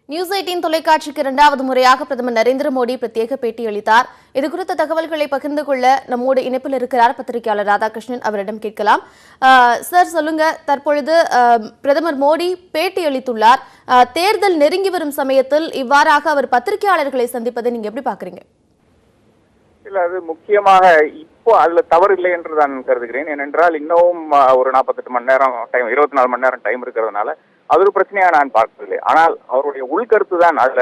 News 18 தொலைக்காட்சிக்கு இரண்டாவது முறையாக பிரதமர் நரேந்திர மோடி பிரத்யேக பேட்டியளித்தார். இது குறித்த தகவல்களை பகிர்ந்து கொள்ள நம்மோடு இணைப்பில் இருக்கிறார் பத்திரிகையாளர் ராதாகிருஷ்ணன். அவரிடம் கேட்கலாம். சார், சொல்லுங்க, தற்பொழுது பிரதமர் மோடி பேட்டியளித்துள்ளார். தேர்தல் நெருங்கி வரும் சமயத்தில் இவ்வாறாக அவர் பத்திரிகையாளர்களை சந்திப்பதை நீங்க எப்படி பாக்குறீங்க? இல்ல, அது முக்கியமாக இப்போ அதுல தவறு இல்லை என்று நான் கருதுகிறேன். ஏனென்றால் இன்னும் ஒரு 48 மணி நேரம் டைம், 24 மணி நேரம் டைம் இருக்கிறதுனால அது ஒரு பிரச்சனையா நான் பார்க்கவில்லை. ஆனால் அவருடைய உள்கருத்து தான் அதுல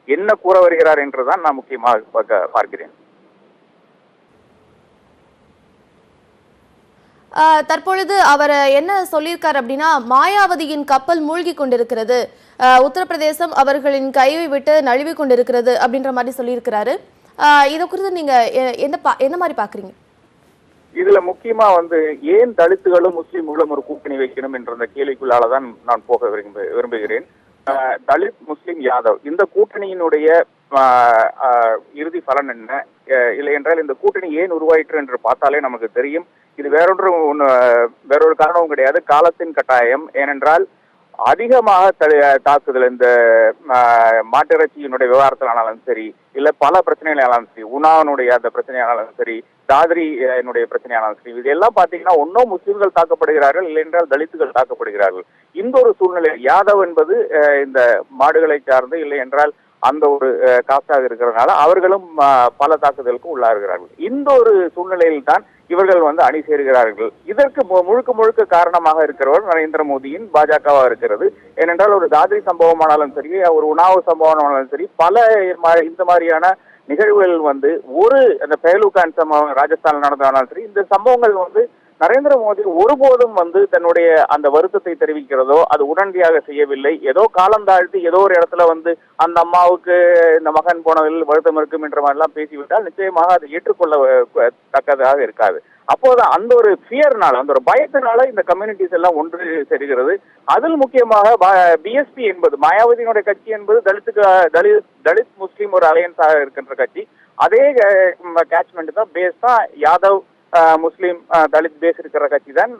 என்ன கூற வருகிறார் என்றுதான் நான் முக்கியமாக பார்க்கிறேன். தற்பொழுது அவர் என்ன சொல்லியிருக்கார் அப்படின்னா, மாயாவதியின் கப்பல் மூழ்கி கொண்டிருக்கிறது, உத்தரப்பிரதேசம் அவர்களின் கையை விட்டு நழுவி கொண்டிருக்கிறது அப்படின்ற மாதிரி சொல்லியிருக்கிறாரு. இதை குறித்து நீங்க என்ன மாதிரி பாக்குறீங்க? இதுல முக்கியமா ஏன் தலித்துகளும் முஸ்லீம்களும் ஒரு கூட்டணி வைக்கணும் என்ற அந்த கேள்விக்குள்ளாலதான் நான் போக விரும்புகிறேன். தலித், முஸ்லீம், யாதவ் இந்த கூட்டணியினுடைய இறுதி பலன் என்ன, இல்லை என்றால் இந்த கூட்டணி ஏன் உருவாயிற்று என்று பார்த்தாலே நமக்கு தெரியும். இது வேறொரு காரணமும் கிடையாது, காலத்தின் கட்டாயம். ஏனென்றால் அதிகமாக தாக்குதல் இந்த மாட்டிறைச்சியினுடைய விவகாரத்திலானாலும் சரி, இல்ல பல பிரச்சனைகளாலும் சரி, உணவனுடைய அந்த பிரச்சனையானாலும் சரி, தாதிரி என்னுடைய பிரச்சனையானாலும் சரி, இதெல்லாம் பாத்தீங்கன்னா ஒன்னும் முஸ்லிம்கள் தாக்கப்படுகிறார்கள், இல்லை என்றால் தலித்துகள் தாக்கப்படுகிறார்கள். இந்த ஒரு சூழ்நிலை யாதவ் என்பது இந்த மாடுகளை சார்ந்து, இல்லை என்றால் அந்த ஒரு காசாக இருக்கிறதுனால அவர்களும் பல தாக்குதலுக்கு உள்ளாகிறார்கள். இந்த ஒரு சூழ்நிலையில் தான் இவர்கள் அணி சேர்கிறார்கள். இதற்கு முழுக்க காரணமாக இருக்கிறவர் நரேந்திர மோடியின் பாஜகவா இருக்கிறது. ஏனென்றால் ஒரு தாதிரி சம்பவமானாலும் சரி, ஒரு உணவு சம்பவமானாலும் சரி, பல இந்த மாதிரியான நிகழ்வுகள் ஒரு அந்த பெஹலுகான் சம்பவம் ராஜஸ்தான் நடந்தாலும் சரி, இந்த சம்பவங்கள் நரேந்திர மோடி ஒருபோதும் தன்னுடைய அந்த வருத்தத்தை தெரிவிக்கிறதோ அது உடனடியாக செய்யவில்லை. ஏதோ காலம் தாழ்த்தி ஏதோ ஒரு இடத்துல அந்த அம்மாவுக்கு இந்த மகன் போனதில் வருத்தம் இருக்கும் என்ற மாதிரிலாம் பேசிவிட்டால் நிச்சயமாக அதை ஏற்றுக்கொள்ள தக்கதாக இருக்காது. அப்போது அந்த ஒரு ஃபியர்னால, அந்த ஒரு பயத்தினால இந்த கம்யூனிட்டிஸ் எல்லாம் ஒன்று சேர்கிறது. அதில் முக்கியமாக பிஎஸ்பி என்பது, மாயாவதியினுடைய கட்சி என்பது தலித் முஸ்லீம் ஒரு அலையன்ஸாக இருக்கின்ற கட்சி. அதே கேட்ச்மெண்ட் தான், பேஸ் தான் யாதவ் முஸ்லீம் தலித் பேஸ் இருக்கிற கட்சி தான்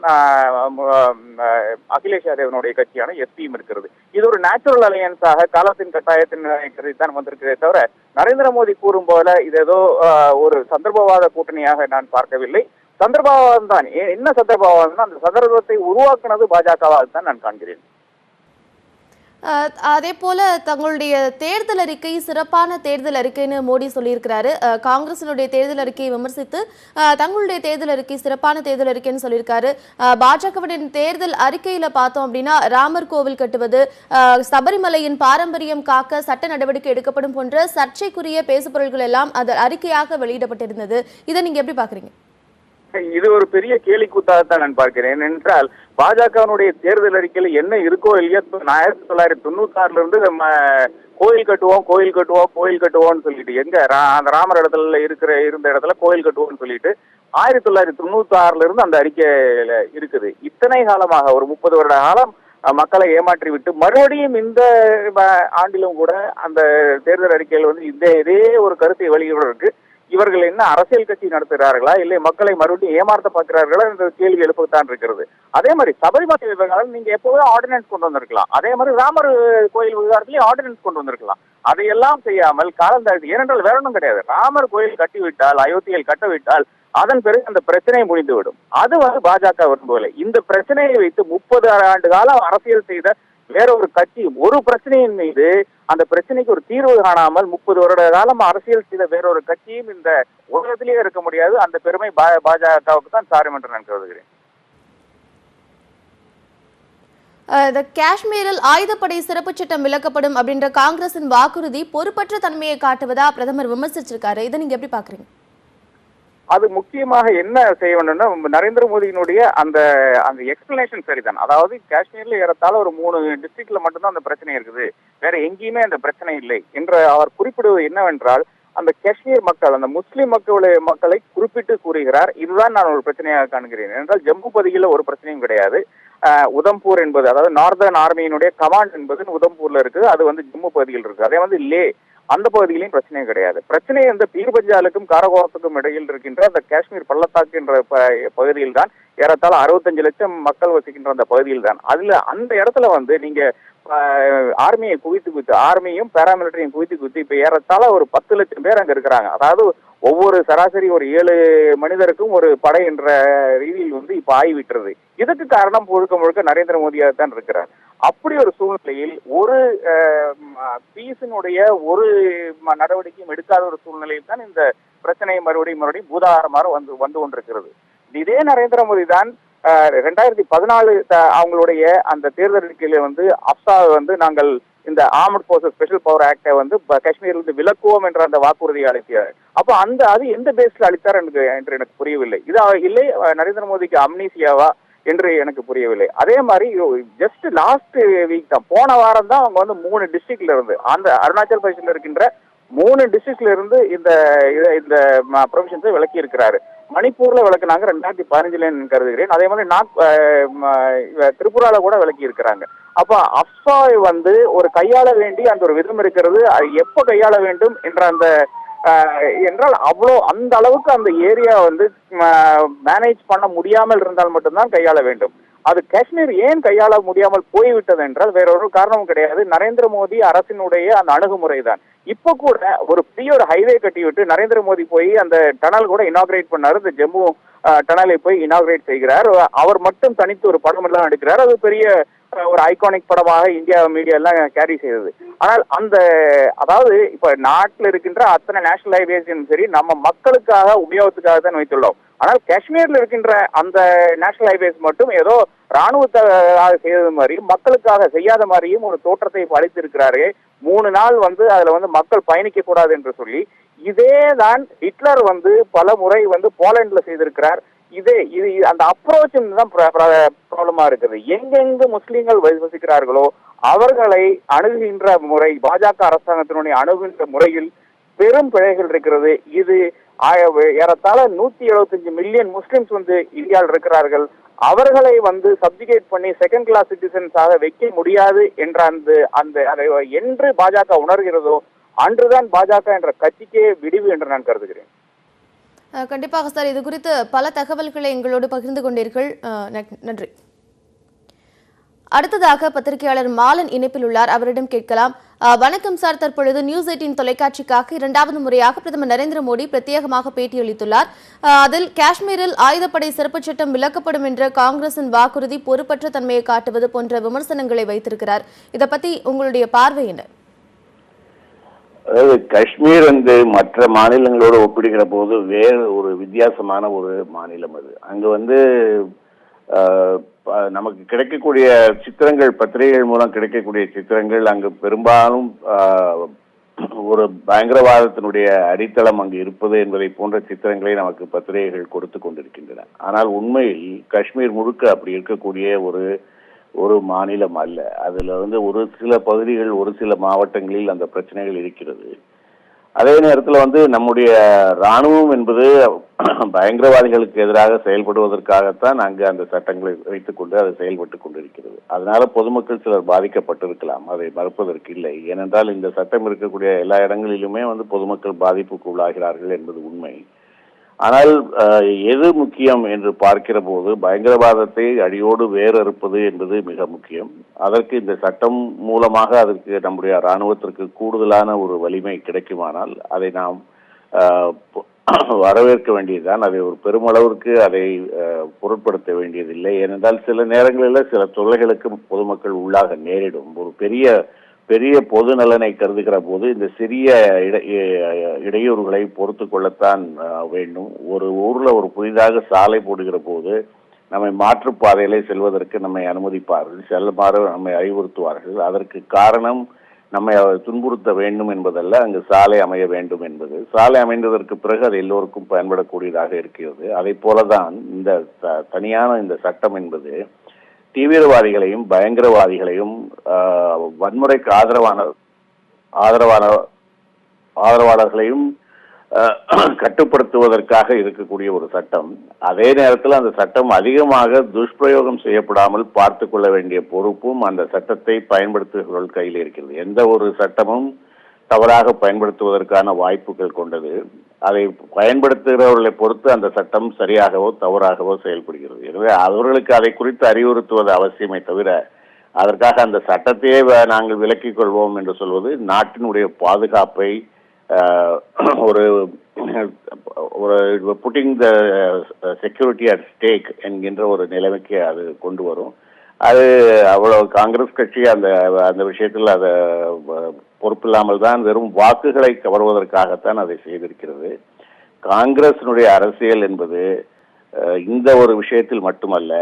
அகிலேஷ் யாதவனுடைய கட்சியான எஸ்பியும் இருக்கிறது. இது ஒரு நேச்சுரல் அலையன்ஸாக காலத்தின் கட்டாயத்தின் தான் வந்திருக்கிறதே தவிர நரேந்திர மோடி கூறும் போல இது ஏதோ ஒரு சந்தர்ப்பவாத கூட்டணியாக நான் பார்க்கவில்லை. சந்தர்ப்பவாதம் தான். என்ன சந்தர்ப்பவாதம்? அந்த சந்தர்ப்பத்தை உருவாக்குனது பாஜகவாக தான் நான் காண்கிறேன். அதே போல தங்களுடைய தேர்தல் அறிக்கை சிறப்பான தேர்தல் அறிக்கைன்னு மோடி சொல்லியிருக்கிறாரு. காங்கிரசினுடைய தேர்தல் அறிக்கையை விமர்சித்து தங்களுடைய தேர்தல் அறிக்கை சிறப்பான தேர்தல் அறிக்கைன்னு சொல்லியிருக்காரு. பாஜகவின் தேர்தல் அறிக்கையில பார்த்தோம் அப்படின்னா, ராமர் கோவில் கட்டுவது, சபரிமலையின் பாரம்பரியம் காக்க சட்ட நடவடிக்கை எடுக்கப்படும் போன்ற சர்ச்சைக்குரிய பேசுபொருள்கள் எல்லாம் அது அறிக்கையாக வெளியிடப்பட்டிருந்தது. இதை நீங்க எப்படி பாக்குறீங்க? இது ஒரு பெரிய கேலிக்கூத்தாகத்தான் நான் பார்க்கிறேன். என்றால் பாஜகவினுடைய தேர்தல் அறிக்கையில் என்ன இருக்கோ இல்லையோ, 1996 இருந்து நம்ம கோயில் கட்டுவோம்னு சொல்லிட்டு, எங்க அந்த ராமர் இடத்துல இருந்த இடத்துல கோயில் கட்டுவோம்னு சொல்லிட்டு 1996 இருந்து அந்த அறிக்கையில இருக்குது. இத்தனை காலமாக ஒரு 30 வருட காலம் மக்களை ஏமாற்றி விட்டு மறுபடியும் இந்த ஆண்டிலும் கூட அந்த தேர்தல் அறிக்கையில் இதே ஒரு கருத்தை வெளியிடுவதற்கு இவர்கள் என்ன அரசியல் கட்சி நடத்துகிறார்களா, இல்லை மக்களை மறுபடியும் ஏமாற்ற பார்க்கிறார்களா என்ற கேள்வி எழுப்பத்தான் இருக்கிறது. அதே மாதிரி சபரிமலை விவகாரம் நீங்க எப்போதும் ஆர்டினன்ஸ் கொண்டு வந்திருக்கலாம். அதே மாதிரி ராமர் கோயில் விவகாரத்திலேயே ஆர்டினன்ஸ் கொண்டு வந்திருக்கலாம். அதையெல்லாம் செய்யாமல் காலம் தாழ்த்தி, ஏனென்றால் வேற ஒன்றும் கிடையாது. ராமர் கோயில் கட்டிவிட்டால், அயோத்தியில் கட்டவிட்டால் அதன் பிறகு அந்த பிரச்சனை முடிந்துவிடும். அது பாஜக விரும்பவில்லை. இந்த பிரச்சனையை வைத்து 30 ஆண்டு காலம் அரசியல் செய்த வேற ஒரு கட்சி ஒரு பிரச்சனையின் மீது அந்த பிரச்சனைக்கு ஒரு தீர்வு காணாமல் 30 வருட காலம் அரசியல் செய்த வேறொரு கட்சியும் இந்த உலகத்திலேயே இருக்க முடியாது. அந்த பெருமை பாஜகவுக்கு தான் சாரும் என்று நான் கருதுகிறேன். காஷ்மீரில் ஆயுதப்படை சிறப்பு சட்டம் விலக்கப்படும் அப்படின்ற காங்கிரசின் வாக்குறுதி பொறுப்பற்ற தன்மையை காட்டுவதா பிரதமர் விமர்சிச்சிருக்காரு. இதை நீங்க எப்படி பாக்குறீங்க? அது முக்கியமாக என்ன செய்ய வேண்டும்னா, நரேந்திர மோடியினுடைய அந்த எக்ஸ்பிளனேஷன் சரிதான். அதாவது காஷ்மீர்ல ஏறத்தாழ ஒரு 3 டிஸ்ட்ரிக்ட்ல மட்டும்தான் அந்த பிரச்சனை இருக்குது, வேற எங்கேயுமே அந்த பிரச்சனை இல்லை என்று அவர் குறிப்பிடுவது என்னவென்றால், அந்த காஷ்மீர் மக்கள், அந்த முஸ்லிம் மக்களை குறிப்பிட்டு கூறுகிறார். இதுதான் நான் ஒரு பிரச்சனையாக காண்கிறேன். என்றால் ஜம்மு பகுதியில் ஒரு பிரச்சனையும் கிடையாது. உதம்பூர் என்பது, அதாவது நார்தர்ன் ஆர்மியினுடைய கமாண்ட் என்பது உதம்பூர்ல இருக்குது. அது ஜம்மு பகுதியில் இருக்கு. அதே லே அந்த பகுதியிலையும் பிரச்சனையும் கிடையாது. பிரச்சனை பீர் பஞ்சாலுக்கும் காரகோரத்துக்கும் இடையில் இருக்கின்ற அந்த காஷ்மீர் பள்ளத்தாக்கு என்ற பகுதியில் தான் ஏறத்தாழ 65 லட்சம் மக்கள் வசிக்கின்ற அந்த பகுதியில் தான். அதுல அந்த இடத்துல நீங்க ஆர்மியை குவித்து ஆர்மியும் பேராமிலிட்டரியும் குவித்து இப்ப ஏறத்தாழ ஒரு 10 லட்சம் பேர் அங்க இருக்கிறாங்க. அதாவது ஒவ்வொரு சராசரி ஒரு 7 மனிதருக்கும் ஒரு படை என்ற ரீதியில் வந்து இப்ப ஆகிவிட்டுறது. இதுக்கு காரணம் முழுக்க முழுக்க நரேந்திர மோடியாக தான் இருக்கிறார். அப்படி ஒரு சூழ்நிலையில் ஒரு பீஸினுடைய ஒரு நடவடிக்கையும் எடுக்காத ஒரு சூழ்நிலையில் தான் இந்த பிரச்சனை மறுபடியும் பூதாகாரமாக வந்து கொண்டிருக்கிறது. இதே நரேந்திர மோடி தான் 2014 அவங்களுடைய அந்த தேர்தல் அறிக்கையில வந்து அப்சாவை வந்து நாங்கள் இந்த ஆர்மட் போர்சஸ் ஸ்பெஷல் பவர் ஆக்டை வந்து காஷ்மீர்ல இருந்து விலக்குவோம் என்ற அந்த வாக்குறுதியை அளித்தார். அப்ப அது எந்த பேஸ்ல அளித்தார் என்று எனக்கு புரியவில்லை. இது இல்லை நரேந்திர மோடிக்கு அம்னீசியாவா என்று எனக்கு புரியவில்லை. அதே மாதிரி ஜஸ்ட் லாஸ்ட் வீக் தான், போன வாரம் தான் அவங்க வந்து 3 டிஸ்ட்ரிக்ட்ல இருந்து, அந்த அருணாச்சல் பிரதேசத்தில் இருக்கின்ற 3 டிஸ்ட்ரிக்ட்ல இருந்து இந்த ப்ரொவிஷன்ஸை விலக்கி இருக்கிறாரு. மணிப்பூர்ல விளக்குனாங்க 2015 கருதுகிறேன். அதே மாதிரி திரிபுரால கூட விலக்கி இருக்கிறாங்க. அப்ப அப்சாவை வந்து ஒரு கையாள வேண்டி அந்த ஒரு விதம் இருக்கிறது. அது எப்ப கையாள வேண்டும் என்ற அந்த என்றால் அந்த அளவுக்கு அந்த ஏரியா வந்து மேனேஜ் பண்ண முடியாமல் இருந்தால் மட்டும்தான் கையாள வேண்டும். அது காஷ்மீர் ஏன் கையாள முடியாமல் போய்விட்டது என்றால் வேற ஒரு காரணமும் கிடையாது, நரேந்திர மோடி அரசினுடைய அந்த அணுகுமுறை தான். இப்ப கூட ஒரு பெரிய ஒரு ஹைவே கட்டிவிட்டு நரேந்திர மோடி போய் அந்த டனல் கூட இனாகிரேட் பண்ணாரு. இந்த ஜம்மு டனலை போய் இனாகிரேட் செய்கிறார். அவர் மட்டும் தனித்து ஒரு படம் எல்லாம் எடுக்கிறார். அது பெரிய ஒரு ஐகானிக் படமாக இந்தியா மீடியா எல்லாம் கேரி செய்தது. ஆனால் அதாவது இப்ப நாட்டில் இருக்கின்ற அத்தனை நேஷனல் ஹைவேஸும் சரி நம்ம மக்களுக்காக உபயோகத்துக்காக தான் வைத்துள்ளோம். ஆனால் காஷ்மீர்ல இருக்கின்ற அந்த நேஷனல் ஹைவேஸ் மட்டும் ஏதோ ராணுவத்தாக செய்தது மாதிரியும் மக்களுக்காக செய்யாத மாதிரியும் ஒரு தோற்றத்தை அளித்திருக்கிறாரு. 3 நாள் வந்து அதுல வந்து மக்கள் பயணிக்க கூடாது என்று சொல்லி இதேதான் ஹிட்லர் வந்து பல முறை வந்து போலண்ட்ல செய்திருக்கிறார். இது அந்த அப்ரோச் தான் ப்ராப்ளமா இருக்குது. எங்கெங்கு முஸ்லீம்கள் வசிக்கிறார்களோ அவர்களை அணுகுகின்ற முறை, பாஜக அரசாங்கத்தினுடைய அணுகுகின்ற முறையில் பெரும் பிழைகள் இருக்கிறது. இது ஏறத்தாழ 175 மில்லியன் முஸ்லிம்ஸ் வந்து இந்தியாவில் இருக்கிறார்கள். அவர்களை வந்து சப்ஜுகேட் பண்ணி செகண்ட் கிளாஸ் சிட்டிசன்ஸாக வைக்க முடியாது என்ற அதை என்று பாஜக உணர்கிறதோ அன்றுதான் பாஜக என்ற கட்சிக்கே விடிவு என்று நான் கருதுகிறேன். கண்டிப்பாக சார், இது குறித்து பல தகவல்களை எங்களோடு பகிர்ந்து கொண்டீர்கள். நன்றி. அடுத்ததாக பத்திரிகையாளர் மாலன் இணைப்பில் உள்ளார், அவரிடம் கேட்கலாம். வணக்கம் சார், தற்பொழுது நியூஸ் 18 தொலைக்காட்சிக்காக 2வது முறையாக பிரதமர் நரேந்திர மோடி பிரத்யேகமாக பேட்டியளித்துள்ளார். அதில் காஷ்மீரில் ஆயுதப்படை சிறப்பு சட்டம் விலக்கப்படும் என்ற காங்கிரசின் வாக்குறுதி பொறுப்பற்ற தன்மையை காட்டுவது போன்ற விமர்சனங்களை வைத்திருக்கிறார். இதை பத்தி உங்களுடைய பார்வை என்ன? அதாவது காஷ்மீர் வந்து மற்ற மாநிலங்களோடு ஒப்பிடுகிற போது வேறு ஒரு வித்தியாசமான ஒரு மாநிலம் அது. அங்க வந்து நமக்கு கிடைக்கக்கூடிய சித்திரங்கள், பத்திரிகைகள் மூலம் கிடைக்கக்கூடிய சித்திரங்கள் அங்கு பெரும்பாலும் ஒரு பயங்கரவாதத்தினுடைய அடித்தளம் அங்கு இருப்பது என்பதை போன்ற சித்திரங்களை நமக்கு பத்திரிகைகள் கொடுத்து கொண்டிருக்கின்றன. ஆனால் உண்மையில் காஷ்மீர் முழுக்க அப்படி இருக்கக்கூடிய ஒரு மாநிலம் அல்ல. அதுல வந்து ஒரு சில பகுதிகள், ஒரு சில மாவட்டங்களில் அந்த பிரச்சனைகள் இருக்கிறது. அதே நேரத்தில் வந்து நம்முடைய இராணுவம் என்பது பயங்கரவாதிகளுக்கு எதிராக செயல்படுவதற்காகத்தான் அங்கு அந்த சட்டங்களை வைத்துக் கொண்டு அது செயல்பட்டு கொண்டிருக்கிறது. அதனால பொதுமக்கள் சிலர் பாதிக்கப்பட்டிருக்கலாம், அதை மறுப்பதற்கு இல்லை. ஏனென்றால் இந்த சட்டம் இருக்கக்கூடிய எல்லா இடங்களிலுமே வந்து பொதுமக்கள் பாதிப்புக்கு உள்ளாகிறார்கள் என்பது உண்மை. ஆனால் எது முக்கியம் என்று பார்க்கிற போது பயங்கரவாதத்தை அடியோடு வேறறுப்பது என்பது மிக முக்கியம். அதற்கு இந்த சட்டம் மூலமாக அதற்கு நம்முடைய இராணுவத்திற்கு கூடுதலான ஒரு வலிமை கிடைக்குமானால் அதை நாம் வரவேற்க வேண்டியதுதான். அதை ஒரு பெருமளவிற்கு அதை பொருட்படுத்த வேண்டியதில்லை. ஏனென்றால் சில நேரங்களில் சில தொல்லைகளுக்கு பொதுமக்கள் உள்ளாக நேரிடும். ஒரு பெரிய பொது நலனை கருதுகிற போது இந்த சிறிய இடையூறுகளை பொறுத்து கொள்ளத்தான் வேண்டும். ஒரு ஊர்ல ஒரு புதிதாக சாலை போடுகிற போது நம்மை மாற்றுப்பாதையிலே செல்வதற்கு நம்மை அனுமதிப்பார்கள், செல்லுமாறு நம்மை அறிவுறுத்துவார்கள். அதற்கு காரணம் நம்மை துன்புறுத்த வேண்டும் என்பதல்ல, அங்கு சாலை அமைய வேண்டும் என்பது. சாலை அமைந்ததற்கு பிறகு அது எல்லோருக்கும் பயன்படக்கூடியதாக இருக்கிறது. அதை போலதான் இந்த தனியான இந்த சட்டம் என்பது தீவிரவாதிகளையும் பயங்கரவாதிகளையும் வன்முறைக்கு ஆதரவாளர்களையும் கட்டுப்படுத்துவதற்காக இருக்கக்கூடிய ஒரு சட்டம். அதே நேரத்தில் அந்த சட்டம் அதிகமாக துஷ்பிரயோகம் செய்யப்படாமல் பார்த்து கொள்ள வேண்டிய பொறுப்பும் அந்த சட்டத்தை பயன்படுத்துகிறவர்கள் கையில் இருக்கிறது. எந்த ஒரு சட்டமும் தவறாக பயன்படுத்துவதற்கான வாய்ப்புகள் கொண்டது. அதை பயன்படுத்துகிறவர்களை பொறுத்து அந்த சட்டம் சரியாகவோ தவறாகவோ செயல்படுகிறது. எனவே அவர்களுக்கு அதை குறித்து அறிவுறுத்துவது அவசியமே தவிர அதற்காக அந்த சட்டத்தையே நாங்கள் விலக்கிக் கொள்வோம் என்று சொல்வது நாட்டினுடைய பாதுகாப்பை ஒரு ஒரு pudding the security at stack என்கின்ற ஒரு நிலைமைக்கு அது கொண்டு வரும். அது அவ்வளவு காங்கிரஸ் கட்சி அந்த அந்த விஷயத்தில் அதை பொறுப்பில்லாமல் தான் வெறும் வாக்குகளை கவர்வதற்காகத்தான் அதை செய்திருக்கிறது. காங்கிரசினுடைய அரசியல் என்பது இந்த ஒரு விஷயத்தில் மட்டுமல்ல,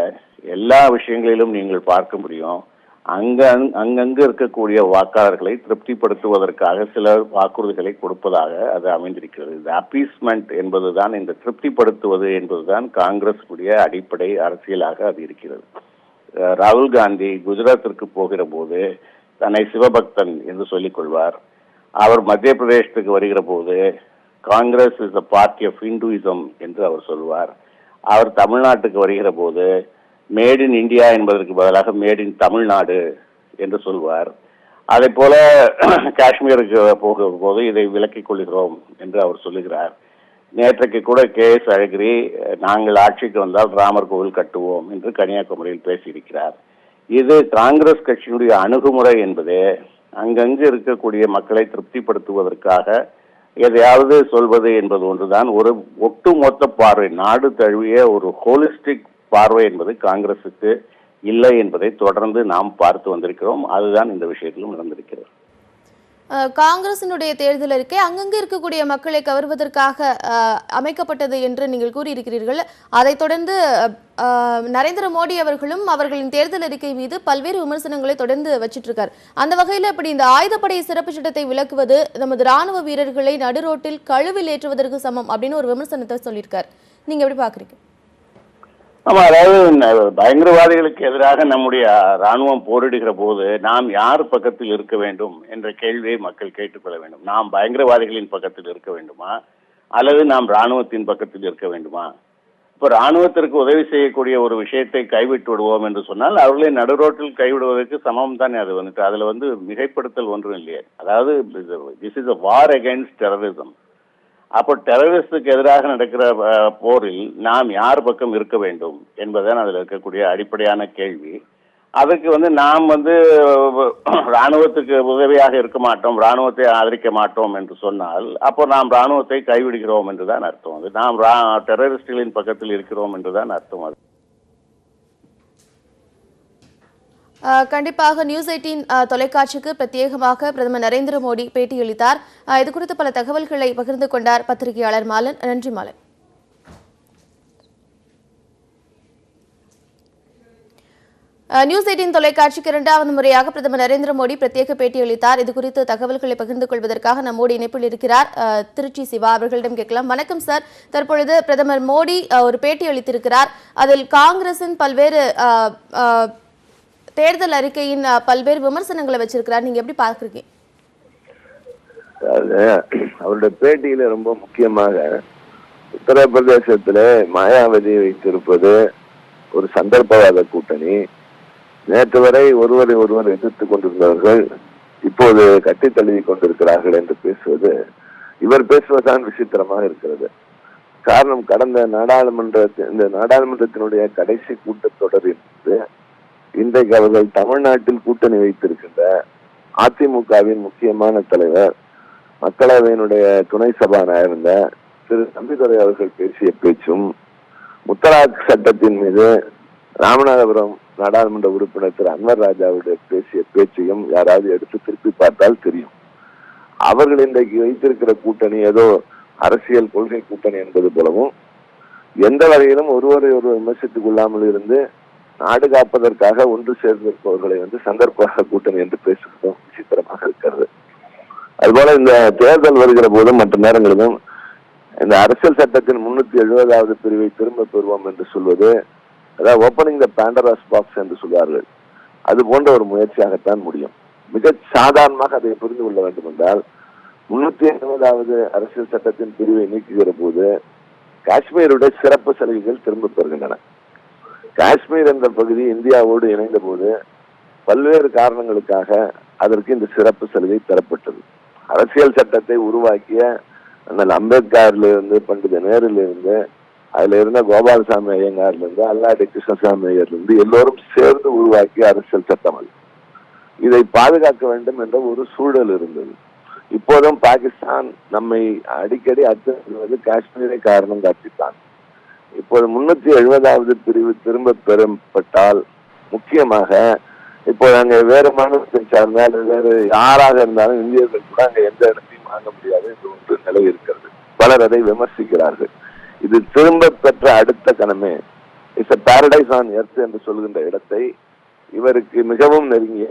எல்லா விஷயங்களிலும் நீங்கள் பார்க்க முடியும். அங்கங்கு இருக்கக்கூடிய வாக்காளர்களை திருப்திப்படுத்துவதற்காக சில வாக்குறுதிகளை கொடுப்பதாக அது அமைந்திருக்கிறது. இந்த அப்பீஸ்மெண்ட் என்பதுதான், இந்த திருப்திப்படுத்துவது என்பதுதான் காங்கிரஸுடைய அடிப்படை அரசியலாக அது இருக்கிறது. ராகுல் காந்தி குஜராத்திற்கு போகிற போது தன்னை சிவபக்தன் என்று சொல்லிக் கொள்வார். அவர் மத்திய பிரதேசத்துக்கு வருகிற போது Congress is the party of Hinduism என்று அவர் சொல்வார். அவர் தமிழ்நாட்டுக்கு வருகிற போது மேட் இன் இந்தியா என்பதற்கு பதிலாக மேட் இன் தமிழ்நாடு என்று சொல்வார். அதே போல காஷ்மீருக்கு போகிற போது இதை விலக்கிக் கொள்கிறோம் என்று அவர் சொல்லுகிறார். நேற்றைக்கு கூட KS அழகிரி நாங்கள் ஆட்சிக்கு வந்தால் ராமர் கோவில் கட்டுவோம் என்று கன்னியாகுமரியில் பேசியிருக்கிறார். இது காங்கிரஸ் கட்சியினுடைய அணுகுமுறை என்பது அங்கங்கு இருக்கக்கூடிய மக்களை திருப்திப்படுத்துவதற்காக எதையாவது சொல்வது என்பது ஒன்றுதான். ஒரு ஒட்டுமொத்த பார்வை, நாடு தழுவிய ஒரு ஹோலிஸ்டிக் பார்வை என்பது காங்கிரசுக்கு இல்லை என்பதை தொடர்ந்து நாம் பார்த்து வந்திருக்கிறோம். அதுதான் இந்த விஷயத்திலும் நடந்திருக்கிறது. காங்கிரசினுடைய தேர்தல் அறிக்கை அங்கங்கே இருக்கக்கூடிய மக்களை கவர்வதற்காக அமைக்கப்பட்டது என்று நீங்கள் கூறியிருக்கிறீர்கள். அதைத் தொடர்ந்து நரேந்திர மோடி அவர்களும் அவர்களின் தேர்தல் அறிக்கை மீது பல்வேறு விமர்சனங்களை தொடர்ந்து வச்சிட்டு இருக்கார். அந்த வகையில் இப்படி இந்த ஆயுதப்படை சிறப்பு சட்டத்தை விலக்குவது நமது ராணுவ வீரர்களை நடுரோட்டில் கழுவில் ஏற்றுவதற்கு சமம் அப்படின்னு ஒரு விமர்சனத்தை சொல்லியிருக்கார். நீங்க எப்படி பாக்குறீங்க? ஆமா, அதாவது பயங்கரவாதிகளுக்கு எதிராக நம்முடைய ராணுவம் போரிடுகிற போது நாம் யார் பக்கத்தில் இருக்க வேண்டும் என்ற கேள்வியை மக்கள் கேட்டுக்கொள்ள வேண்டும். நாம் பயங்கரவாதிகளின் பக்கத்தில் இருக்க வேண்டுமா அல்லது நாம் ராணுவத்தின் பக்கத்தில் இருக்க வேண்டுமா? இப்போ ராணுவத்திற்கு உதவி செய்யக்கூடிய ஒரு விஷயத்தை கைவிட்டு விடுவோம் என்று சொன்னால் அவர்களை நடுரோட்டில் கைவிடுவதற்கு சமம் தானே அது வந்துட்டு. அதுல மிகைப்படுத்தல் ஒன்றும் இல்லையே. அதாவது this is a war against terrorism. அப்போ டெரரிஸ்டுக்கு எதிராக நடக்கிற போரில் நாம் யார் பக்கம் இருக்க வேண்டும் என்பதுதான் அதில் இருக்கக்கூடிய அடிப்படையான கேள்வி. அதுக்கு நாம் ராணுவத்துக்கு உதவியாக இருக்க மாட்டோம், ராணுவத்தை ஆதரிக்க மாட்டோம் என்று சொன்னால் அப்போ நாம் ராணுவத்தை கைவிடுகிறோம் என்றுதான் அர்த்தம். அது நாம் டெரரிஸ்டுகளின் பக்கத்தில் இருக்கிறோம் என்றுதான் அர்த்தம். அது கண்டிப்பாக நியூஸ் 18 தொலைக்காட்சிக்கு பிரத்யேகமாக பிரதமர் நரேந்திர மோடி பேட்டியளித்தார். இது குறித்து பல தகவல்களை பகிர்ந்து கொண்டார் பத்திரிகையாளர் மாலன். நன்றி மாலன். நியூஸ் 18 தொலைக்காட்சிக்கு இரண்டாவது முறையாக பிரதமர் நரேந்திர மோடி பிரத்யேக பேட்டியளித்தார். இது குறித்து தகவல்களை பகிர்ந்து கொள்வதற்காக நம்மோடு இணைப்பில் இருக்கிறார் திருச்சி சிவா. அவர்களிடம் கேட்கலாம். வணக்கம் சார். தற்பொழுது பிரதமர் மோடி ஒரு பேட்டி அளித்திருக்கிறார். அதில் காங்கிரசின் பல்வேறு தேர்தல் அறிக்கையின் பல்வேறு விமர்சனங்களை வச்சிருக்கிறார். நீங்க எப்படி பாக்குறீங்க? அவருடைய பேட்டியில ரொம்ப முக்கியமாக உத்தரப்பிரதேசத்துல மாயாவதி வைத்திருப்பது ஒரு சந்தர்ப்பவாத கூட்டணி. நேற்று வரை ஒருவரை ஒருவர் எதிர்த்து கொண்டிருந்தவர்கள் இப்போது கட்டி தழுவி கொண்டிருக்கிறார்கள் என்று பேசுவது, இவர் பேசுவதுதான் விசித்திரமாக இருக்கிறது. காரணம், கடந்த நாடாளுமன்றத்தினுடைய கடைசி கூட்டத்தொடரில் இன்றைக்கு அவர்கள் தமிழ்நாட்டில் கூட்டணி வைத்திருக்கின்ற அதிமுகவின் முக்கியமான தலைவர், மக்களவையினுடைய துணை சபாநாயகர் இருந்த திரு தம்பிதுரை அவர்கள் பேசிய பேச்சும், முத்தலாக் சட்டத்தின் மீது ராமநாதபுரம் நாடாளுமன்ற உறுப்பினர் திரு அன்வர் ராஜாவுடைய பேசிய பேச்சையும் யாராவது எடுத்து திருப்பி பார்த்தால் தெரியும். அவர்கள் இன்றைக்கு வைத்திருக்கிற கூட்டணி ஏதோ அரசியல் கொள்கை கூட்டணி என்பது போலவும், எந்த வகையிலும் ஒருவரை ஒருவர் விமர்சித்துக் கொள்ளாமல் இருந்து நாடு காப்பதற்காக ஒன்று சேர்ந்திருப்பவர்களை சந்தர்ப்ப கூட்டணி என்று பேசுவதும் விசித்திரமாக இருக்கிறது. அதுபோல இந்த தேர்தல் வருகிற போதும் மற்ற நேரங்களிலும் இந்த அரசியல் சட்டத்தின் 370வது பிரிவை திரும்ப பெறுவோம் என்று சொல்வது, அதாவது ஓப்பனிங் த பேண்டராஸ் பாக்ஸ் என்று சொல்வார்கள், அது போன்ற ஒரு முயற்சியாகத்தான் முடியும். மிக சாதாரணமாக அதை புரிந்து கொள்ள வேண்டும் என்றால், 370வது அரசியல் சட்டத்தின் பிரிவை நீக்குகிற போது காஷ்மீருடைய சிறப்பு சலுகைகள் திரும்ப பெறுகின்றன. காஷ்மீர் என்ற பகுதி இந்தியாவோடு இணைந்த போது பல்வேறு காரணங்களுக்காக அதற்கு இந்த சிறப்பு சலுகை தரப்பட்டது. அரசியல் சட்டத்தை உருவாக்கிய அம்பேத்கர்ல இருந்து, பண்டித நேருல இருந்து, அதுல இருந்த கோபாலசாமி ஐயங்கார்ல இருந்து, அல்லாடி கிருஷ்ணசாமி ஐயர்ல இருந்து எல்லோரும் சேர்ந்து உருவாக்கிய அரசியல் சட்டம் அது. இதை பாதுகாக்க வேண்டும் என்ற ஒரு சூழல் இருந்தது. இப்போதும் பாகிஸ்தான் நம்மை அடிக்கடி அச்சுறுத்துவது காஷ்மீரை காரணம் காட்டித்தான். இப்போது 370வது பிரிவு திரும்ப பெறப்பட்டால் முக்கியமாக இப்போது அங்கே வேறு மாநிலத்தை சார்ந்தால் வேறு யாராக இருந்தாலும் இந்தியர்கள் கூட அங்கே எந்த இடத்தையும் வாங்க முடியாது என்று ஒன்று நிலை இருக்கிறது. பலர் அதை விமர்சிக்கிறார்கள். இது திரும்ப பெற்ற அடுத்த கணமே it's a paradise on earth என்று சொல்கின்ற இடத்தை இவருக்கு மிகவும் நெருங்கிய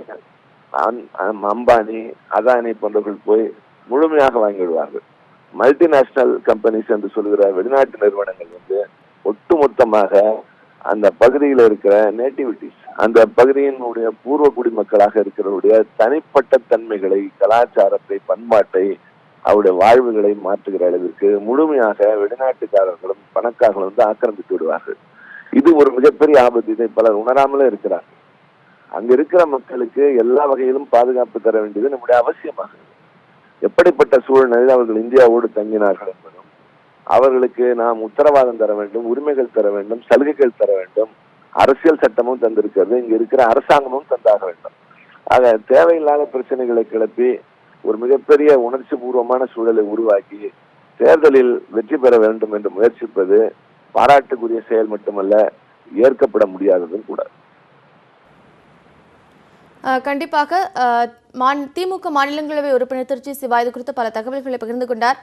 அம்பானி, அதானி போன்றவர்கள் போய் முழுமையாக வாங்கிவிடுவார்கள். மல்டிநேஷனல் கம்பெனிஸ் என்று சொல்கிற வெளிநாட்டு நிறுவனங்கள் வந்து ஒட்டுமொத்தமாக அந்த பகுதியில் இருக்கிற நேட்டிவிட்டிஸ், அந்த பகுதியினுடைய பூர்வ குடிமக்களாக இருக்கிறவருடைய தனிப்பட்ட தன்மைகளை, கலாச்சாரத்தை, பண்பாட்டை, அவருடைய வாழ்வுகளை மாற்றுகிற அளவிற்கு முழுமையாக வெளிநாட்டுக்காரர்களும் பணக்காரர்களும் வந்து ஆக்கிரமித்து விடுவார்கள். இது ஒரு மிகப்பெரிய ஆபத்து. இதை பலர் உணராமலே இருக்கிறார்கள். அங்க இருக்கிற மக்களுக்கு எல்லா வகையிலும் பாதுகாப்பு தர வேண்டியது நம்முடைய அவசியமாகிறது. எப்படிப்பட்ட சூழ்நிலையில் அவர்கள் இந்தியாவோடு தங்கினார்கள் என்பதும், அவர்களுக்கு நாம் உத்தரவாதம் தர வேண்டும், உரிமைகள் தர வேண்டும், சலுகைகள் தர வேண்டும், அரசியல் சட்டமும் தந்திருக்கிறது, இங்க இருக்கிற அரசாங்கமும் தந்தாக வேண்டும். ஆக தேவையில்லாத பிரச்சனைகளை கிளப்பி ஒரு மிகப்பெரிய உணர்ச்சி பூர்வமான சூழலை உருவாக்கி தேர்தலில் வெற்றி பெற வேண்டும் என்று முயற்சிப்பது பாராட்டுக்குரிய செயல் மட்டுமல்ல, ஏற்கப்பட முடியாததும் கூட. கண்டிப்பாக திமுக மாநிலங்களவை உறுப்பினர் திருச்சி சிவா இது குறித்து பல தகவல்களை பகிர்ந்து கொண்டார்.